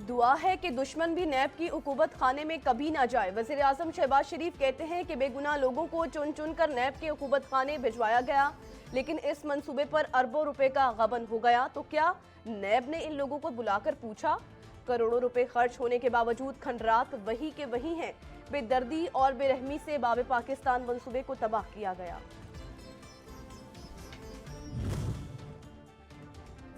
दुआ है कि दुश्मन भी नैब की उकूबत खाने में कभी ना जाए। वज़ीर आज़म शहबाज शरीफ कहते हैं कि बेगुनाह लोगों को चुन चुन कर नैब के उकूबत खाने भिजवाया गया, लेकिन इस मंसूबे पर अरबों रुपए का गबन हो गया। तो क्या नैब ने इन लोगों को बुलाकर पूछा? करोड़ों रुपए खर्च होने के बावजूद खंडरात वही के वही हैं। बेदर्दी और बेरहमी से बाब पाकिस्तान मंसूबे को तबाह किया गया।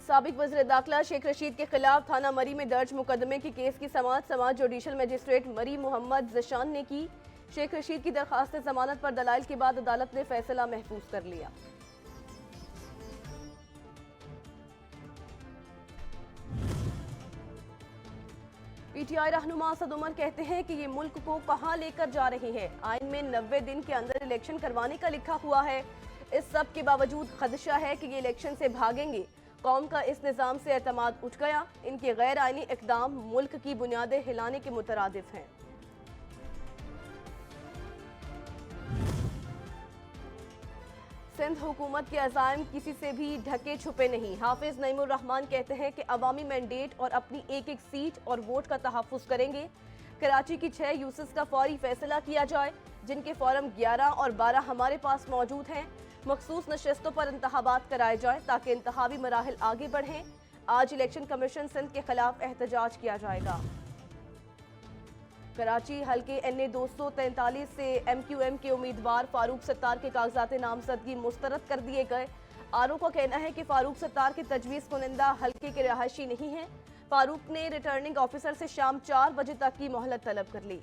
साबिक वज़ीर दाखिला शेख रशीद के खिलाफ थाना मरी में दर्ज मुकदमे की केस की समाअत जुडिशल मजिस्ट्रेट मरी मोहम्मद ज़शान ने की। शेख रशीद की दरखास्त जमानत पर दलाइल के बाद अदालत ने फैसला महफूज कर लिया। पीटीआई रहनुमा असद उमर कहते हैं कि ये मुल्क को कहां लेकर जा रहे हैं। आइन में 90 दिन के अंदर इलेक्शन करवाने का लिखा हुआ है। इस सब के बावजूद खदशा है कि ये इलेक्शन से भागेंगे। कौम का इस निज़ाम से एतमाद उठ गया। इनके गैर आइनी इक़दाम मुल्क की बुनियादें हिलाने के मुतरादिफ हैं। सिंध हुकूमत के अज़ाइम किसी से भी ढके छुपे नहीं। हाफिज नईमुर रहमान कहते हैं कि अवामी मैंडेट और अपनी एक एक सीट और वोट का तहफ़्फ़ुज़ करेंगे। कराची की 6 यूसिस का फौरी फैसला किया जाए, जिनके फॉर्म 11 और 12 हमारे पास मौजूद हैं। मखसूस नशस्तों पर इंतखाबात कराए जाएं ताकि इंतखाबी मराहिल आगे बढ़ें। आज इलेक्शन कमीशन सिंध के खिलाफ एहतजाज किया जाएगा। कराची हल्के NA 243 से MQM के उम्मीदवार फारूक सत्तार के कागजात नामजदगी मुस्तरद कर दिए गए। आरओ का कहना है कि फारूक सत्तार के तजवीज़ कुनिंदा हल्के के रहायशी नहीं है। फारूक ने रिटर्निंग ऑफिसर से शाम 4 बजे तक की मोहलत तलब कर ली।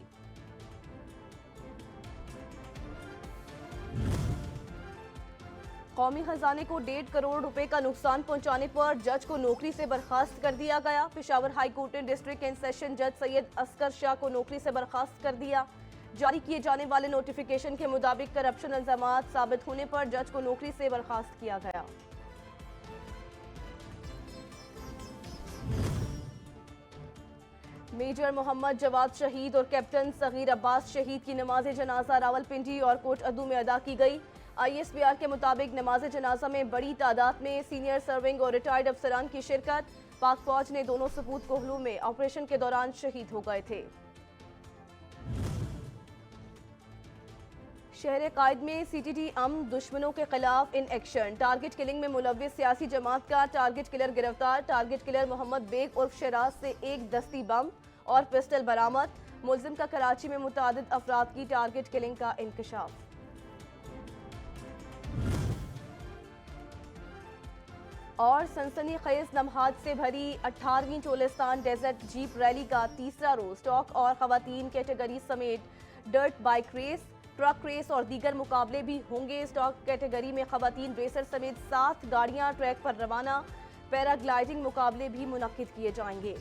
कौमी खजाने को 1.5 करोड़ रुपए का नुकसान पहुंचाने पर जज को नौकरी से बर्खास्त कर दिया गया। पेशावर हाई कोर्ट ने डिस्ट्रिक्ट एंड सेशन जज सैयद अस्कर शाह को नौकरी से बर्खास्त कर दिया। जारी किए जाने वाले नोटिफिकेशन के मुताबिक करप्शन इल्जामात साबित होने पर जज को नौकरी से बर्खास्त किया गया। मेजर मोहम्मद जवाद शहीद और कैप्टन सगीर अब्बास शहीद की नमाज जनाजा रावलपिंडी और कोट अदू में अदा की गई। ISPR के मुताबिक नमाज जनाजा में बड़ी तादाद में सीनियर सर्विंग और रिटायर्ड अफसरान की शिरकत। पाक फौज ने दोनों सपूत कोहलू में ऑपरेशन के दौरान शहीद हो गए थे। शहर कायद में CTT दुश्मनों के खिलाफ इन एक्शन। टारगेट किलिंग में मुलव्विस सियासी जमात का टारगेट किलर गिरफ्तार। टारगेट किलर मोहम्मद बेग उर्फ शराज से एक दस्ती बम और पिस्टल बरामद। मुलजिम का कराची में मुतादिद अफराद की टारगेट किलिंग का इंकशाफ। और सनसनीखेज लम्हात से भरी 18वीं चोलिस्तान डेजर्ट जीप रैली का तीसरा रोज स्टॉक और खवातीन कैटेगरी समेत dirt bike race, truck race और दीगर मुकाबले भी होंगे। स्टॉक कैटेगरी में खवातीन रेसर समेत 7 गाड़ियां ट्रैक पर रवाना। पैराग्लाइडिंग मुकाबले भी मुनक्किद किए जाएंगे।